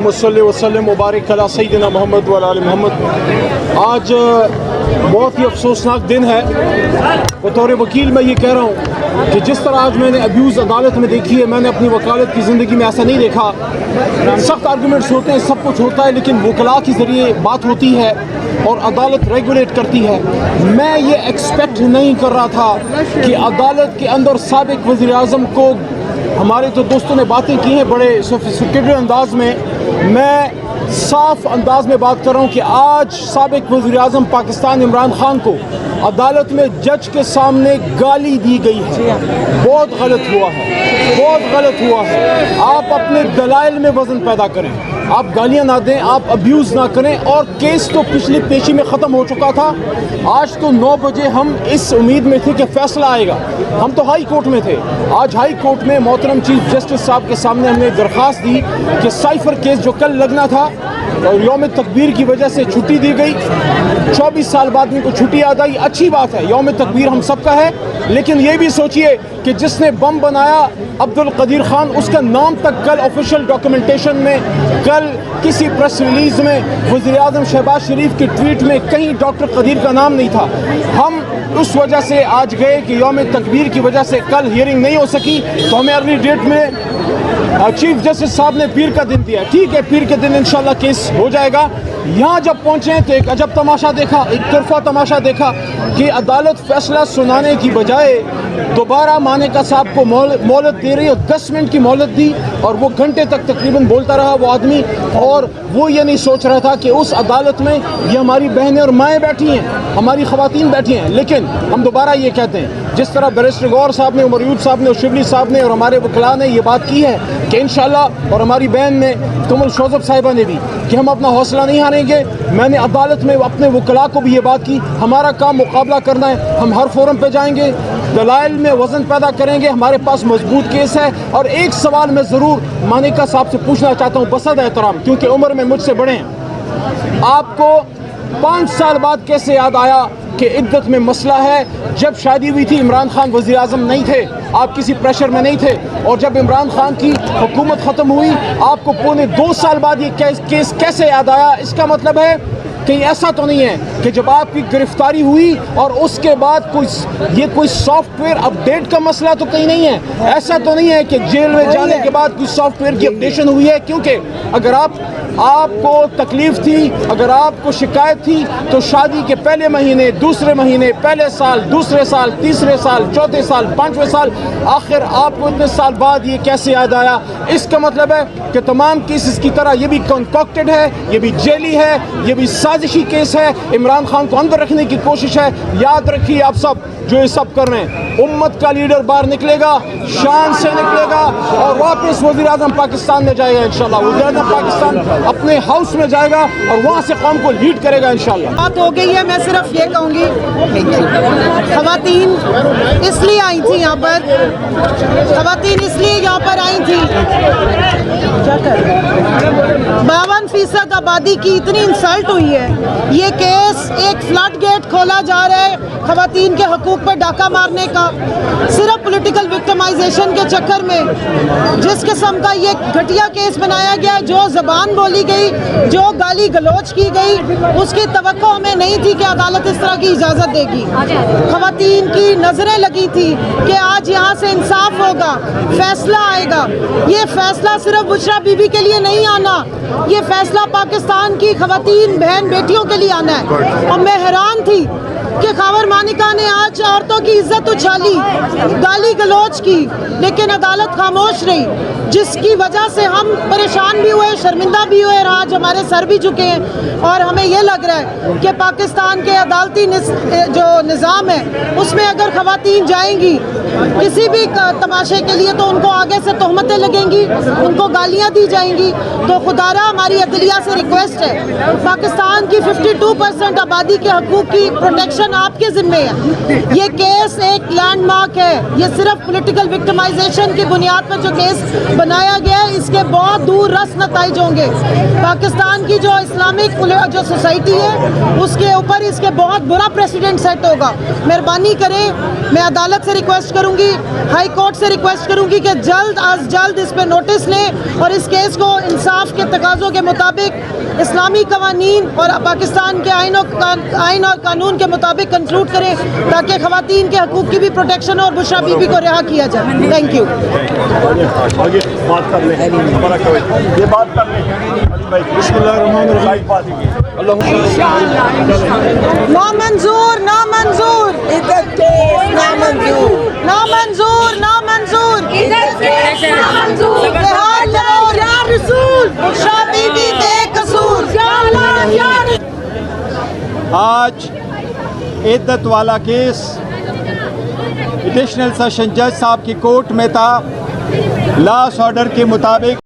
मुसल्ली वसल्लम मुबारक अला सय्यिदना मोहम्मद व आले मोहम्मद। आज बहुत ही अफसोसनाक दिन है। बतौर वकील मैं ये कह रहा हूँ कि जिस तरह आज मैंने अब्यूज़ अदालत में देखी है, मैंने अपनी वकालत की ज़िंदगी में ऐसा नहीं देखा। सख्त आर्गूमेंट्स होते हैं, सब कुछ होता है, लेकिन वकला के ज़रिए बात होती है और अदालत रेगुलेट करती है। मैं ये एक्सपेक्ट नहीं कर रहा था कि अदालत के अंदर साबिक वज़ीर आज़म को, हमारे तो दोस्तों ने बातें की हैं बड़े सोफिस्टिकेटेड अंदाज में, मैं साफ अंदाज में बात कर रहा हूँ कि आज साबिक वज़ीर आज़म पाकिस्तान इमरान खान को अदालत में जज के सामने गाली दी गई है। बहुत गलत हुआ है, बहुत गलत हुआ है। आप अपने दलाइल में वज़न पैदा करें, आप गालियाँ ना दें, आप अब्यूज़ ना करें। और केस तो पिछली पेशी में ख़त्म हो चुका था। आज तो 9 बजे हम इस उम्मीद में थे कि फ़ैसला आएगा। हम तो हाई कोर्ट में थे। आज हाई कोर्ट में मोहतरम चीफ जस्टिस साहब के सामने हमने दरख्वास्त दी कि साइफर केस जो कल लगना था और यौम तकबीर की वजह से छुट्टी दी गई। 24 साल बाद इनको छुट्टी याद आई, अच्छी बात है, यौम तकबीर हम सबका है। लेकिन ये भी सोचिए कि जिसने बम बनाया अब्दुल कदीर खान, उसका नाम तक कल ऑफिशियल डॉक्यूमेंटेशन में, कल किसी प्रेस रिलीज़ में, वज़ीर आज़म शहबाज शरीफ के ट्वीट में कहीं डॉक्टर कदीर का नाम नहीं था। हम उस वजह से आज गए कि यौम तकबीर की वजह से कल हियरिंग नहीं हो सकी, तो हमें अगली डेट में चीफ जस्टिस साहब ने पीर का दिन दिया। ठीक है, पीर के दिन इंशाल्लाह केस हो जाएगा। यहाँ जब पहुँचे तो एक अजब तमाशा देखा, एक तरफा तमाशा देखा कि अदालत फैसला सुनाने की बजाय दोबारा मानेका साहब को मोहलत दे रही है। 10 मिनट की मोहलत दी और वो घंटे तक तकरीबन बोलता रहा वो आदमी, और वो ये नहीं सोच रहा था कि उस अदालत में ये हमारी बहनें और माएँ बैठी हैं, हमारी ख़वातीन बैठी हैं। लेकिन हम दोबारा ये कहते हैं, जिस तरह बैरिस्टर गौर साहब ने, उमर यूद साहब ने और शिबली साहब ने और हमारे वकला ने ये बात की है कि इंशाल्लाह, और हमारी बहन ने तुमुल शोज़ब साहिबा ने भी, कि हम अपना हौसला नहीं हारेंगे। मैंने अदालत में अपने वकला को भी ये बात की, हमारा काम मुकाबला करना है। हम हर फोरम पे जाएंगे, दलाइल में वज़न पैदा करेंगे, हमारे पास मजबूत केस है। और एक सवाल मैं ज़रूर मानेका साहब से पूछना चाहता हूँ बसद एहतराम, क्योंकि उम्र में मुझसे बड़े हैं। आपको 5 साल बाद कैसे याद आया कि इद्दत में मसला है? जब शादी हुई थी इमरान खान वज़ीर आज़म नहीं थे, आप किसी प्रेशर में नहीं थे, और जब इमरान खान की हुकूमत ख़त्म हुई आपको पौने 2 साल बाद ये केस कैसे याद आया? इसका मतलब है कहीं ऐसा तो नहीं है कि जब आपकी गिरफ्तारी हुई और उसके बाद कोई सॉफ्टवेयर अपडेट का मसला तो कहीं नहीं है? ऐसा तो नहीं है कि जेल में जाने के बाद कोई सॉफ्टवेयर की अपडेशन हुई है? क्योंकि अगर आपको तकलीफ थी, अगर आपको शिकायत थी, तो शादी के पहले महीने, दूसरे महीने, पहले साल, दूसरे साल, तीसरे साल, चौथे साल, 5वें साल, आखिर आपको इतने साल बाद ये कैसे याद आया? इसका मतलब है कि तमाम केसेस की तरह ये भी कंकॉक्टेड है, ये भी जेली है, ये भी साजिशी केस है, इमरान खान को अंदर रखने की कोशिश है। याद रखिए आप सब जो ये सब कर रहे हैं, उम्मत का लीडर बाहर निकलेगा, शान से निकलेगा और वापस वज़ीर आज़म पाकिस्तान में जाएगा इंशाल्लाह। वज़ीर आज़म पाकिस्तान अपने हाउस में जाएगा और वहाँ से कौम को लीड करेगा इंशाल्लाह। बात हो गई है, मैं सिर्फ ये कहूँगी, ख़वातीन इसलिए आई थी यहाँ पर, ख़वातीन इसलिए यहाँ पर आई थी, 52% आबादी की इतनी इंसल्ट हुई है। ये केस एक फ्लड गेट खोला जा रहा है ख़वातीन के हकूक़ पर डाका मारने का, सिर्फ पॉलिटिकल विक्टिमाइजेशन के चक्कर में। जिस किस्म का ये घटिया केस बनाया गया, जो ज़बान बोली गई, जो गाली गलोच की गई, उसकी तवक्को हमें नहीं थी कि अदालत इस तरह की इजाज़त देगी। ख़वातीन की नज़रें लगी थी कि आज यहाँ से इंसाफ होगा, फैसला आएगा। ये फैसला सिर्फ बुशरा बीबी के लिए नहीं आना, ये फैसला पाकिस्तान की ख़वातीन बहन बेटियों के लिए आना है। और मैं हैरान थी कि खावर मानिका ने आज औरतों की इज्जत उछाली, गाली गलोच की, लेकिन अदालत खामोश रही, जिसकी वजह से हम परेशान भी हुए, शर्मिंदा भी हुए और आज हमारे सर भी झुके हैं। और हमें ये लग रहा है कि पाकिस्तान के अदालती जो निज़ाम है उसमें अगर ख़वातीन जाएंगी किसी भी तमाशे के लिए तो उनको आगे से तोहमतें लगेंगी, उनको गालियाँ दी जाएंगी। तो खुदारा हमारी अदलिया से रिक्वेस्ट है, पाकिस्तान की 52% आबादी के हकूक़ की प्रोटेक्शन आपके ज़िम्मे है। ये केस एक लैंडमार्क है, ये सिर्फ पॉलिटिकल विक्टिमाइजेशन की बुनियाद पर जो केस बनाया गया है, इसके बहुत दूर रस नताइज होंगे। पाकिस्तान की जो इस्लामिक जो सोसाइटी है उसके ऊपर इसके बहुत बुरा प्रेसिडेंट सेट होगा। मेहरबानी करें, मैं अदालत से रिक्वेस्ट करूंगी, हाई कोर्ट से रिक्वेस्ट करूंगी कि जल्द अज जल्द इस पे नोटिस लें और इस केस को इंसाफ के तकाज़ों के मुताबिक इस्लामी कवानीन और पाकिस्तान के आइन और कानून के मुताबिक कंक्लूड करें ताकि ख़वातीन के हकूक़ की भी प्रोटेक्शन हो और बुशरा बीबी को रिहा किया जाए। Thank you. आगे बात कर लें, हमारा ये बात कर लें। बिस्मिल्लाहिर्रहमानिर्रहीम। ना मंजूर, ना मंजूर, ना मंजूर, ना मंजूर, ना मंजूर, बिहार करो या रसूल, बुशरा बीबी बेकसूर। आज इद्दत वाला केस एडिशनल सेशन जज साहब की कोर्ट में था। लॉ ऑर्डर के मुताबिक